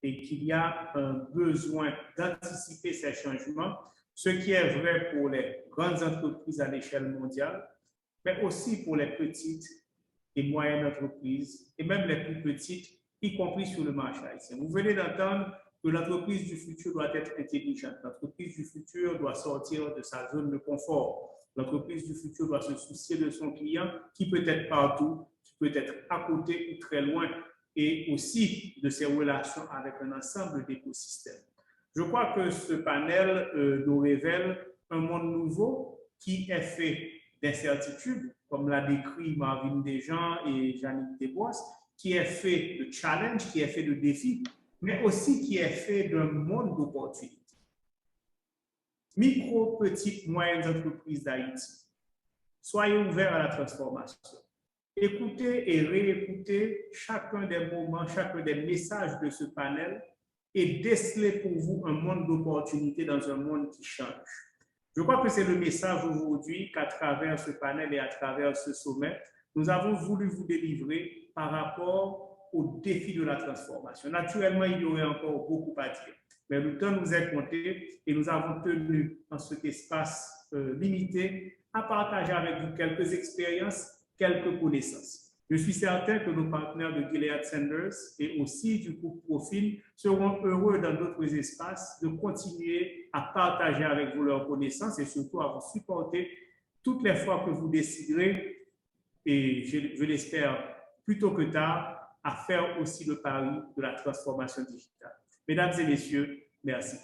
et qu'il y a un besoin d'anticiper ces changements, ce qui est vrai pour les grandes entreprises à l'échelle mondiale, mais aussi pour les petites et moyennes entreprises et même les plus petites, y compris sur le marché haïtien. Vous venez d'entendre que l'entreprise du futur doit être intelligente. L'entreprise du futur doit sortir de sa zone de confort. L'entreprise du futur doit se soucier de son client qui peut être partout, qui peut être à côté ou très loin, et aussi de ses relations avec un ensemble d'écosystèmes. Je crois que ce panel nous révèle un monde nouveau qui est fait d'incertitudes, comme l'a décrit Marvin Desjardins et Yannick Desbosses, qui est fait de challenges, qui est fait de défis, mais aussi qui est fait d'un monde d'opportunités. Micro, petites, moyennes entreprises d'Haïti, soyez ouverts à la transformation. Écoutez et réécoutez chacun des moments, chacun des messages de ce panel et décelez pour vous un monde d'opportunités dans un monde qui change. Je crois que c'est le message aujourd'hui qu'à travers ce panel et à travers ce sommet, nous avons voulu vous délivrer par rapport au défi de la transformation. Naturellement, il y aurait encore beaucoup à dire, mais le temps nous est compté et nous avons tenu dans cet espace limité à partager avec vous quelques expériences, quelques connaissances. Je suis certain que nos partenaires de Gilead Sanders et aussi du groupe Profil seront heureux dans d'autres espaces de continuer à partager avec vous leurs connaissances et surtout à vous supporter toutes les fois que vous déciderez, et je l'espère plus tôt que tard, à faire aussi le pari de la transformation digitale. Mesdames et messieurs, merci.